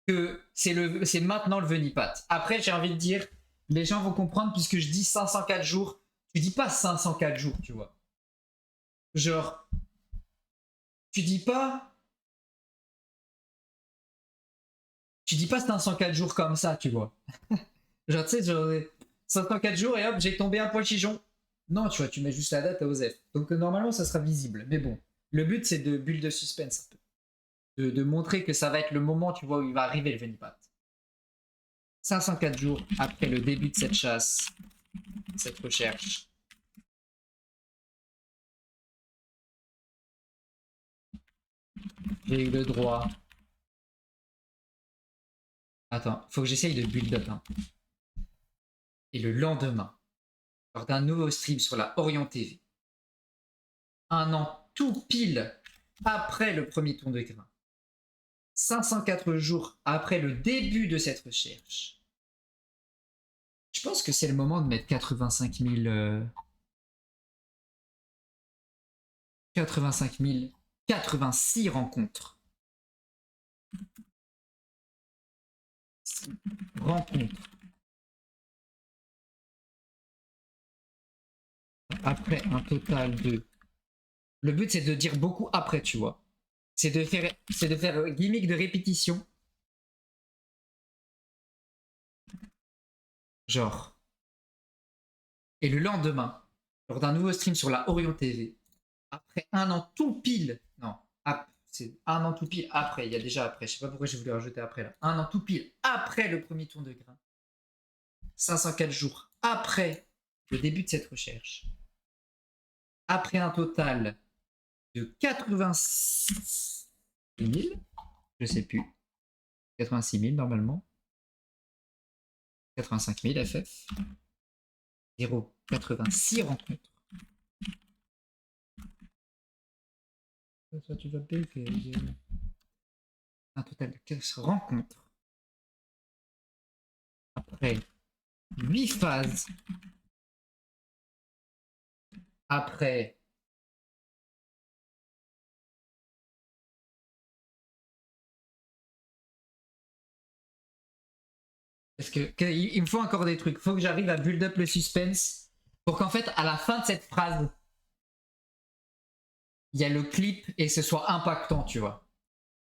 que c'est maintenant le Venipat. Après, j'ai envie de dire, les gens vont comprendre puisque je dis 504 jours. Tu dis pas 504 jours, tu vois. Genre, tu dis pas Tu dis pas c'est un 104 jours comme ça, tu vois. Genre, tu sais, genre, 104 jours et hop, j'ai tombé un pois chichon. Non, tu vois, tu mets juste la date à OSEF. Donc normalement, ça sera visible. Mais bon, le but, c'est de bulle de suspense un peu. De montrer que ça va être le moment, tu vois, où il va arriver le Venipat. 504 jours après le début de cette chasse, cette recherche. J'ai eu le droit. Attends, faut que j'essaye de build up. Hein. Et le lendemain, lors d'un nouveau stream sur la Orient TV, un an tout pile après le premier tour de grain, 504 jours après le début de cette recherche, je pense que c'est le moment de mettre 85 000, 86 rencontres. Rencontres. Après un total de... Le but, c'est de dire beaucoup après, tu vois. C'est de faire gimmick de répétition. Genre. Et le lendemain, lors d'un nouveau stream sur la Orient TV, après un an tout pile, non, c'est un an tout pile après, il y a déjà après, je sais pas pourquoi j'ai voulu rajouter après là, un an tout pile après le premier tour de grain, 504 jours après le début de cette recherche, après un total de 86 000, je sais plus, 86 000 normalement, 85 000 FF, 0,86 rencontres. Ça, tu vas payer un total de 15 rencontres. Après 8 phases. Après parce que il me faut encore des trucs. Faut que j'arrive à build up le suspense pour qu'en fait, à la fin de cette phrase, il y a le clip et que ce soit impactant, tu vois.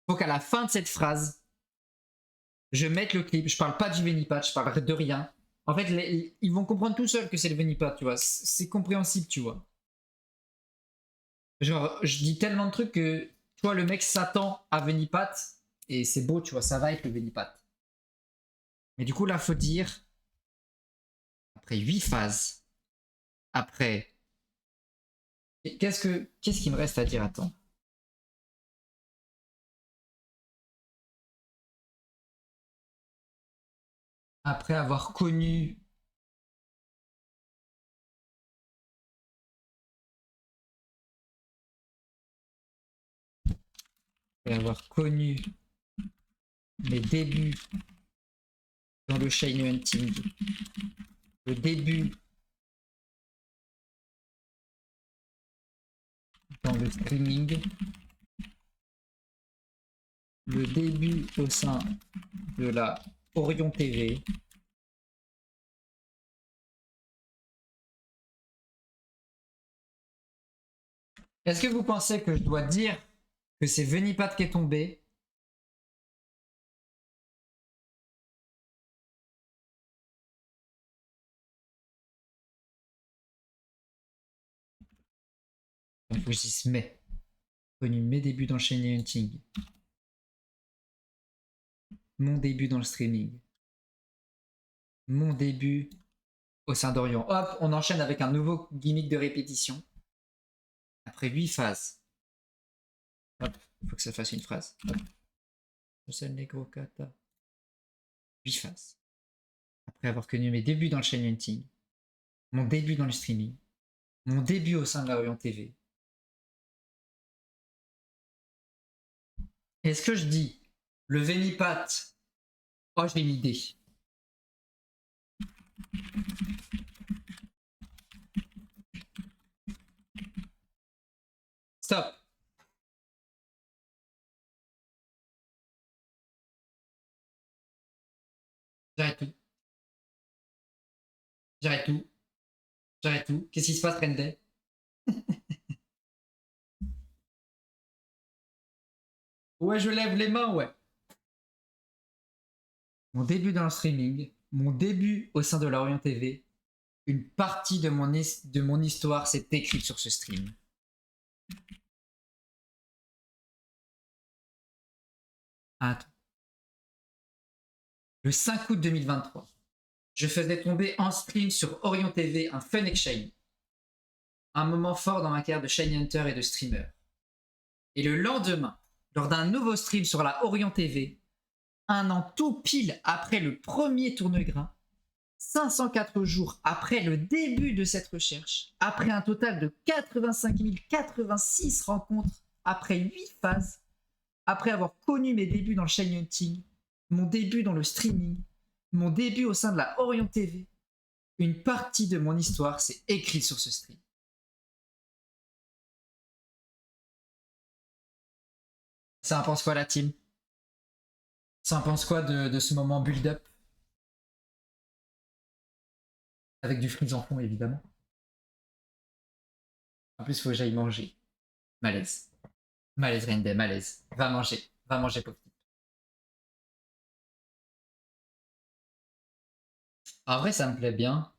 Faut qu'à la fin de cette phrase, je mette le clip. Je parle pas du Venipat, je parle de rien. En fait, ils vont comprendre tout seuls que c'est le Venipat, tu vois. C'est compréhensible, tu vois. Genre, je dis tellement de trucs que, tu vois, le mec s'attend à Venipat et c'est beau, tu vois, ça va avec le Venipat. Mais du coup, là, faut dire, après 8 phases, après. Qu'est-ce qu'il me reste à dire? Attends. Après avoir connu. Après avoir connu mes débuts dans le shiny hunting, le début dans le streaming, le début au sein de la Orion TV, est-ce que vous pensez que je dois dire que c'est Venipat qui est tombé? Il faut que je dise mais. Connu mes débuts dans shiny hunting, mon début dans le streaming, mon début au sein d'Orion. Hop, on enchaîne avec un nouveau gimmick de répétition. Après 8 phases. Hop, il faut que ça fasse une phrase. Hop. Je Negro Kata. 8 phases. Après avoir connu mes débuts dans le shiny hunting, mon début dans le streaming, mon début au sein de la Orient TV. Est-ce que je dis le Venipat? Oh, j'ai une idée. Stop. J'arrête tout. J'arrête tout. J'arrête tout. Qu'est-ce qui se passe, Renday? Ouais, je lève les mains, ouais. mon début dans le streaming, mon début au sein de l'Orient TV, une partie de mon histoire s'est écrite sur ce stream. Attends. Le 5 août 2023, je faisais tomber en stream sur Orient TV un Fennec Shiny. Un moment fort dans ma carrière de Shiny Hunter et de streamer. Et le lendemain, lors d'un nouveau stream sur la Orient TV, un an tout pile après le premier tourne-grain, 504 jours après le début de cette recherche, après un total de 85 086 rencontres, après 8 phases, après avoir connu mes débuts dans le Shiny Hunting, mon début dans le streaming, mon début au sein de la Orient TV, une partie de mon histoire s'est écrite sur ce stream. Ça en pense quoi la team? Ça en pense quoi de ce moment build-up? Avec du freeze en fond évidemment. En plus faut que j'aille manger. Malaise. Malaise Rende, malaise. Va manger pauvre type. En vrai ça me plaît bien.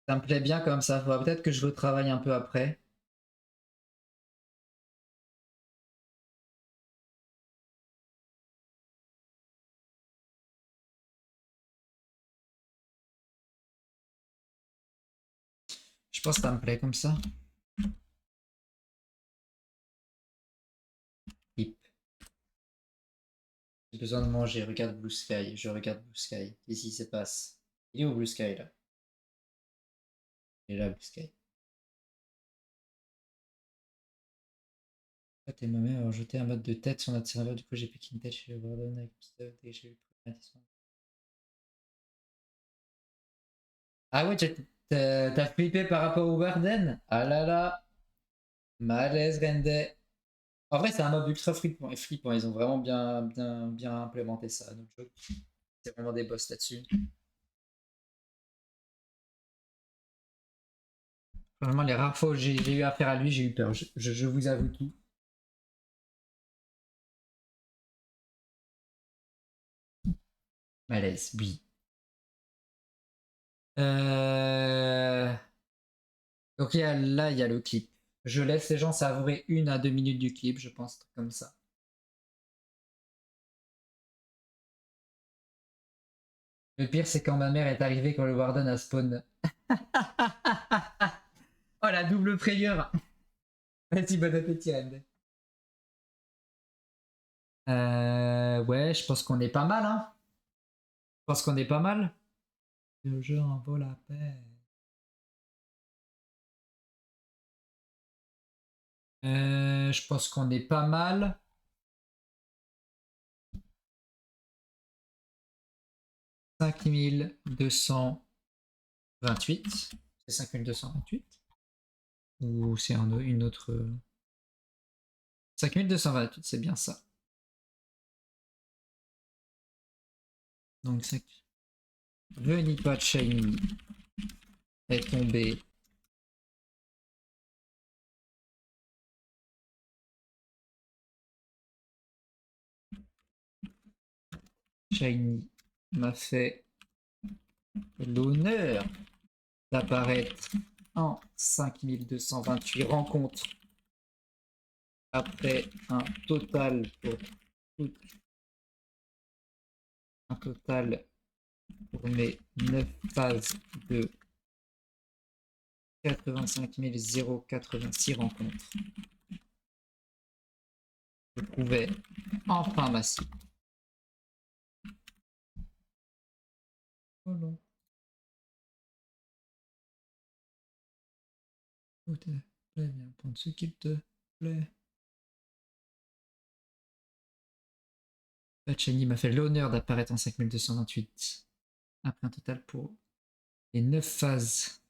Ça me plaît bien comme ça. Faudra peut-être que je retravaille un peu après. Je pense que ça me plaît comme ça. Hip. J'ai besoin de manger. Regarde Blue Sky. Je regarde Blue Sky. Qu'est-ce qui se passe? Il est où Blue Sky là? Il est là Blue Sky. T'es moi-même avoir jeté un mode de tête sur notre serveur, du coup j'ai piqué une tête chez le Warden avec Gustave dès que j'ai eu le premier avertissement. Ah ouais, t'as flippé par rapport au Warden? Ah là là, malaise Rende. En vrai, c'est un mob ultra flippant, ils ont vraiment bien implémenté ça, no joke. C'est vraiment des boss là-dessus. Franchement, les rares fois où j'ai eu affaire à lui, j'ai eu peur, je vous avoue tout. Malaise, oui. Donc là, il y a le clip. Je laisse les gens savourer 1 à 2 minutes du clip, je pense, comme ça. Le pire, c'est quand ma mère est arrivée quand le Warden a spawn. Oh, la double frayeur. Vas-y, bon appétit, Rende. Ouais, je pense qu'on est pas mal, hein. Je pense qu'on est pas mal. Le jeu en vaut la peine. Je pense qu'on est pas mal. « 5228. C'est 5228. Ou c'est une autre... 5228, c'est bien ça. Donc, Venipat Shiny est tombé. Shiny m'a fait l'honneur d'apparaître en 5228 rencontres après un total pour mes 9 phases de 85 086 rencontres. Je trouvais enfin ma cible. Oh non. Oh, te plaît, viens prendre ce qu'il te plaît. Pachani m'a fait l'honneur d'apparaître en 5228 après un total pour les 9 phases.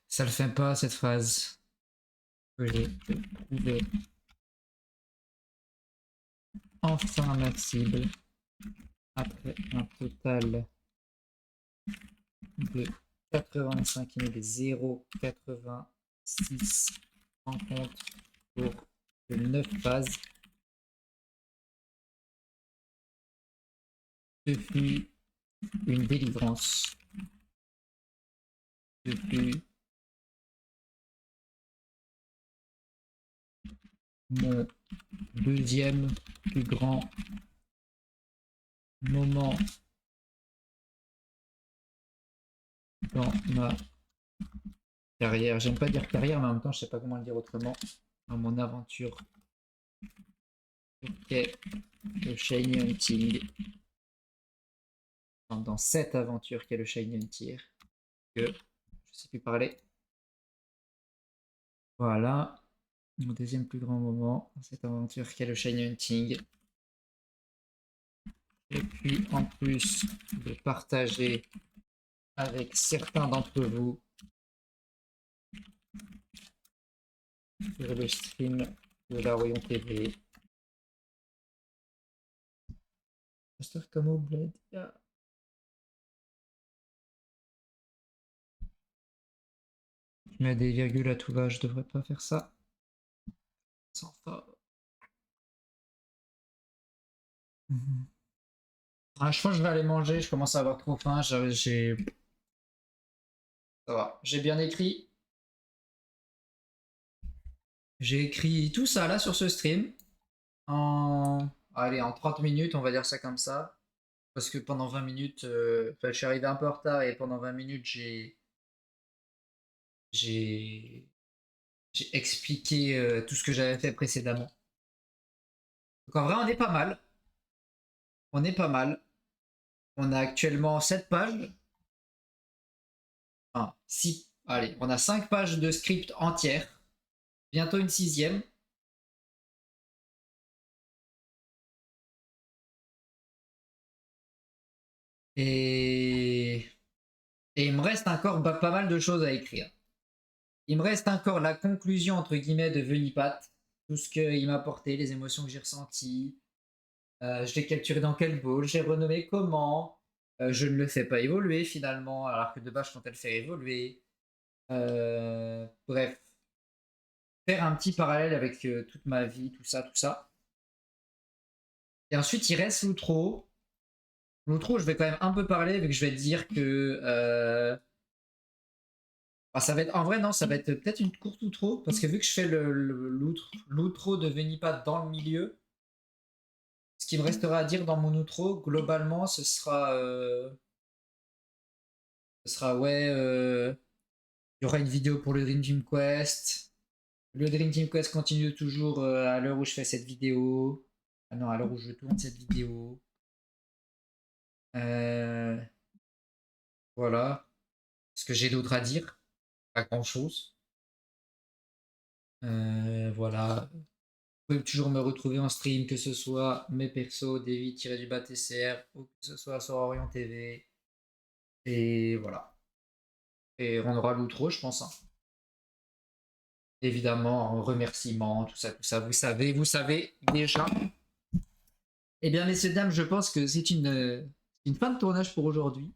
Ça le fait pas cette phrase. Que j'ai trouvé enfin ma cible après un total de 85 086 rencontres pour 9 phases. Ce fut une délivrance. Ce fut mon deuxième plus grand moment dans ma carrière. J'aime pas dire carrière, mais en même temps, je sais pas comment le dire autrement. Dans mon aventure. Ok, le Shiny Hunting. Dans cette aventure qu'est le Shiny Hunting. Que je sais plus parler. Voilà. Mon deuxième plus grand moment dans cette aventure qu'est le Shiny Hunting. Et puis en plus de partager avec certains d'entre vous sur le stream de la Royon TV. Master Camo Blade. Yeah. Je mets des virgules à tout va, je devrais pas faire ça. Sans fa. Ah, je pense que je vais aller manger, je commence à avoir trop faim. J'ai. Ça va, j'ai bien écrit. J'ai écrit tout ça là sur ce stream. Allez, en 30 minutes, on va dire ça comme ça. Parce que pendant 20 minutes, je suis arrivé un peu en retard et pendant 20 minutes, j'ai expliqué tout ce que j'avais fait précédemment. Donc en vrai, on est pas mal. On est pas mal. On a actuellement 7 pages. Enfin, 6. Allez, on a 5 pages de script entières. Bientôt une 6e. Et... Et il me reste encore pas mal de choses à écrire. Il me reste encore la conclusion, entre guillemets, de Venipat. Tout ce qu'il m'a apporté, les émotions que j'ai ressenties. Je l'ai capturé dans quel bowl, j'ai renommé comment. Je ne le fais pas évoluer finalement, alors que de base je comptais le faire évoluer. Bref. Faire un petit parallèle avec toute ma vie, tout ça, tout ça. Et ensuite il reste l'outro. L'outro, je vais quand même un peu parler, vu que je vais te dire que ça va être, en vrai, non, ça va être peut-être une courte outro, parce que vu que je fais l'outro de Venipat dans le milieu, ce qui me restera à dire dans mon outro, globalement, ouais, il y aura une vidéo pour le Dream Team Quest. Le Dream Team Quest continue toujours à l'heure où je fais cette vidéo. Ah non, à l'heure où je tourne cette vidéo. Euh, voilà. Ce que j'ai d'autre à dire, pas grand chose. Voilà. Vous pouvez toujours me retrouver en stream, que ce soit mes persos, Davy-du-bas TCR, ou que ce soit sur Orion TV. Et voilà. Et on aura l'outro, je pense, hein. Évidemment, en remerciement, tout ça, vous savez déjà. Eh bien, messieurs, dames, je pense que c'est une fin de tournage pour aujourd'hui.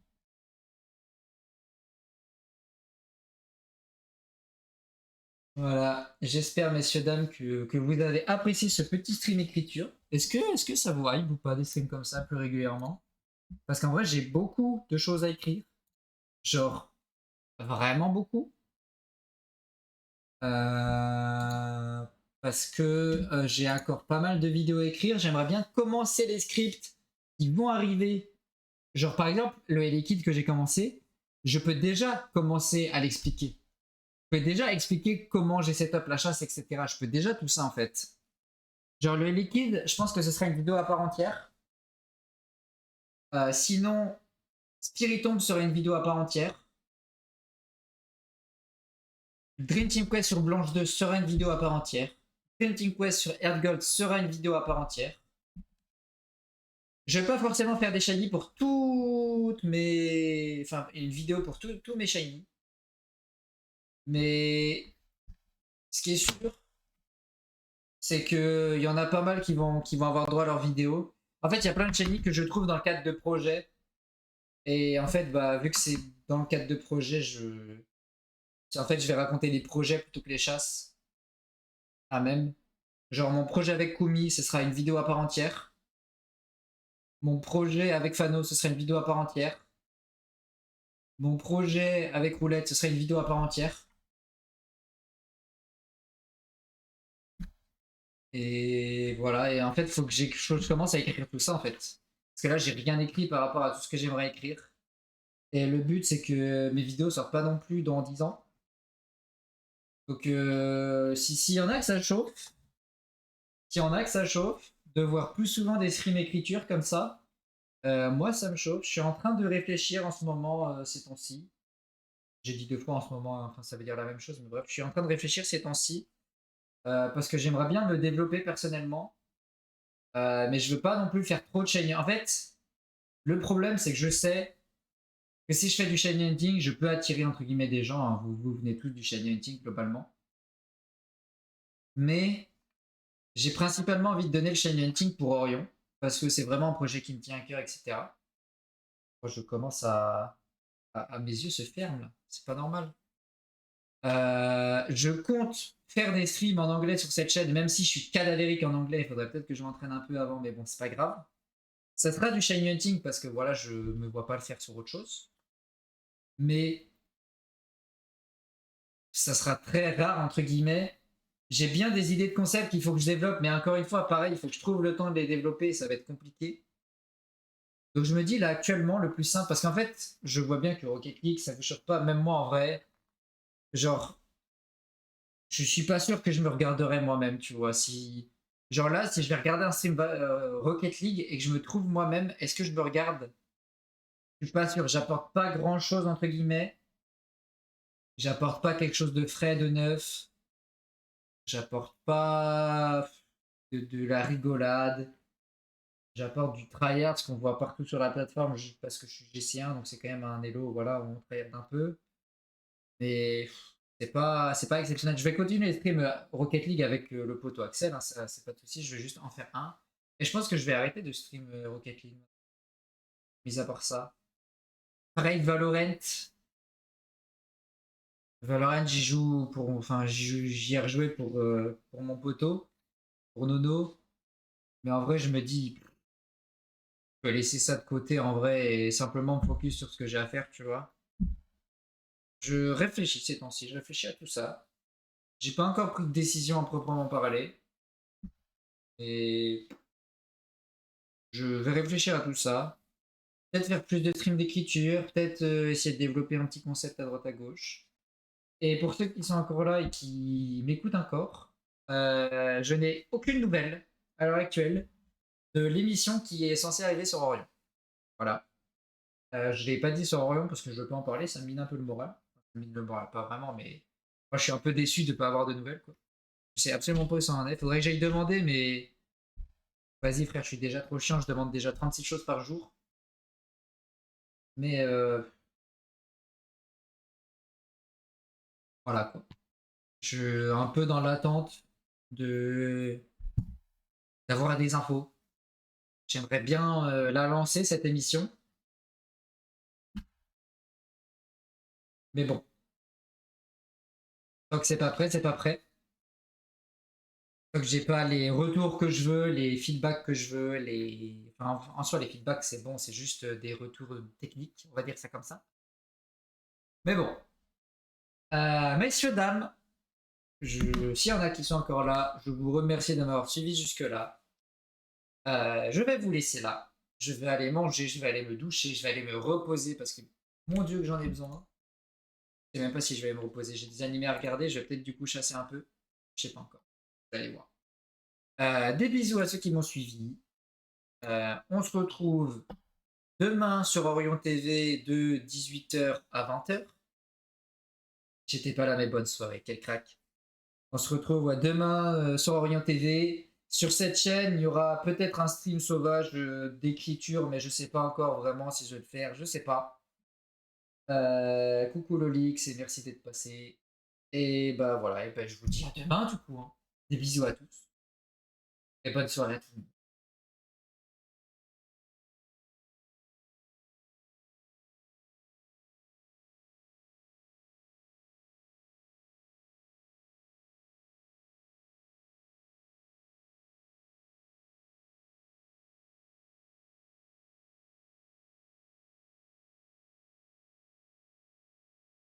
Voilà, j'espère, messieurs, dames, que vous avez apprécié ce petit stream écriture. Est-ce que ça vous hype ou pas des streams comme ça plus régulièrement? Parce qu'en vrai, j'ai beaucoup de choses à écrire. Genre, vraiment beaucoup. Euh, Parce que j'ai encore pas mal de vidéos à écrire. J'aimerais bien commencer les scripts qui vont arriver. Genre, par exemple, le L-Kit que j'ai commencé, je peux déjà commencer à l'expliquer. Je peux déjà expliquer comment j'ai setup la chasse, etc. Je peux déjà tout ça en fait. Genre le liquide, je pense que ce sera une vidéo à part entière. Sinon, Spiritomb sera une vidéo à part entière. Dream Team Quest sur Blanche 2 sera une vidéo à part entière. Dream Team Quest sur Earthgold sera une vidéo à part entière. Je vais pas forcément faire des shiny pour toutes mes... Enfin, une vidéo pour tous mes shiny. Mais ce qui est sûr, c'est qu'il y en a pas mal qui vont avoir droit à leur vidéo. En fait, il y a plein de shiny que je trouve dans le cadre de projets. Et en fait, bah, vu que c'est dans le cadre de projets, je vais raconter les projets plutôt que les chasses. à même. Genre mon projet avec Kumi, ce sera une vidéo à part entière. Mon projet avec Fano, ce sera une vidéo à part entière. Mon projet avec Roulette, ce serait une vidéo à part entière. Et voilà, et en fait, il faut que je commence à écrire tout ça en fait. Parce que là, j'ai rien écrit par rapport à tout ce que j'aimerais écrire. Et le but, c'est que mes vidéos sortent pas non plus dans 10 ans. Donc, s'il y en a que ça chauffe, s'il y en a que ça chauffe, de voir plus souvent des streams écriture comme ça, moi, ça me chauffe. Je suis en train de réfléchir en ce moment, ces temps-ci. J'ai dit deux fois en ce moment, hein, enfin, ça veut dire la même chose, mais bref, je suis en train de réfléchir ces temps-ci. Parce que j'aimerais bien me développer personnellement. Mais je veux pas non plus faire trop de shiny. En fait, le problème, c'est que je sais que si je fais du shiny hunting, je peux attirer entre guillemets des gens, hein. Vous venez tous du shiny hunting globalement. Mais j'ai principalement envie de donner le shiny hunting pour Orion. Parce que c'est vraiment un projet qui me tient à cœur, etc. Moi, je commence à mes yeux se ferment là. C'est pas normal. Je compte faire des streams en anglais sur cette chaîne, même si je suis cadavérique en anglais. Il faudrait peut-être que je m'entraîne un peu avant, mais bon, c'est pas grave. Ça sera du shiny hunting parce que voilà, je me vois pas le faire sur autre chose. Mais ça sera très rare, entre guillemets. J'ai bien des idées de concepts qu'il faut que je développe, mais encore une fois, pareil, il faut que je trouve le temps de les développer et ça va être compliqué. Donc je me dis là actuellement le plus simple, parce qu'en fait, je vois bien que Rocket League, ça vous choque pas, même moi en vrai. Genre, je suis pas sûr que je me regarderais moi-même, tu vois. Si, genre là, si je vais regarder un stream Rocket League et que je me trouve moi-même, est-ce que je me regarde? Je suis pas sûr. J'apporte pas grand-chose entre guillemets. J'apporte pas quelque chose de frais, de neuf. J'apporte pas de la rigolade. J'apporte du tryhard, ce qu'on voit partout sur la plateforme, juste parce que je suis GC1, donc c'est quand même un elo, voilà, où on tryhard un peu. Mais c'est pas exceptionnel. Je vais continuer les streams Rocket League avec le poteau Axel, hein, ça, c'est pas de soucis, je vais juste en faire un. Et je pense que je vais arrêter de stream Rocket League, mis à part ça. Pareil, Valorant. Valorant, j'y joue pour. Enfin, j'y ai rejoué pour mon poteau, pour Nono. Mais en vrai, je me dis, je peux laisser ça de côté en vrai et simplement me focus sur ce que j'ai à faire, tu vois. Je réfléchis ces temps-ci, je réfléchis à tout ça. J'ai pas encore pris de décision à proprement parler. Et je vais réfléchir à tout ça. Peut-être faire plus de streams d'écriture, peut-être essayer de développer un petit concept à droite à gauche. Et pour ceux qui sont encore là et qui m'écoutent encore, je n'ai aucune nouvelle à l'heure actuelle de l'émission qui est censée arriver sur Orion. Voilà. Je ne l'ai pas dit sur Orion parce que je veux pas en parler, ça me mine un peu le moral. Ça me mine le moral, pas vraiment, mais moi je suis un peu déçu de ne pas avoir de nouvelles, quoi. Je sais absolument pas où ça en est. Faudrait que j'aille demander, mais vas-y frère, je suis déjà trop chiant, je demande déjà 36 choses par jour. Mais voilà quoi. Je suis un peu dans l'attente de d'avoir des infos. J'aimerais bien la lancer cette émission. Mais bon, tant que c'est pas prêt, c'est pas prêt. Tant que j'ai pas les retours que je veux, les feedbacks que je veux, enfin, en soi les feedbacks c'est bon, c'est juste des retours techniques, on va dire ça comme ça. Mais bon, messieurs, dames, s'il y en a qui sont encore là, je vous remercie de m'avoir suivi jusque-là. Je vais vous laisser là. Je vais aller manger, je vais aller me doucher, je vais aller me reposer parce que mon Dieu que j'en ai besoin. Je sais même pas si je vais aller me reposer. J'ai des animés à regarder, je vais peut-être du coup chasser un peu. Je sais pas encore. Vous allez voir. Des bisous à ceux qui m'ont suivi. On se retrouve demain sur Orion TV de 18h à 20h. J'étais pas là, mais bonne soirée, quel crack. On se retrouve demain sur Orion TV. Sur cette chaîne, il y aura peut-être un stream sauvage d'écriture, mais je sais pas encore vraiment si je vais le faire, je sais pas. Coucou Lolix et merci d'être passé. Et bah voilà, et bah, je vous dis à demain du coup, hein. Des bisous à tous et bonne soirée à tout le monde.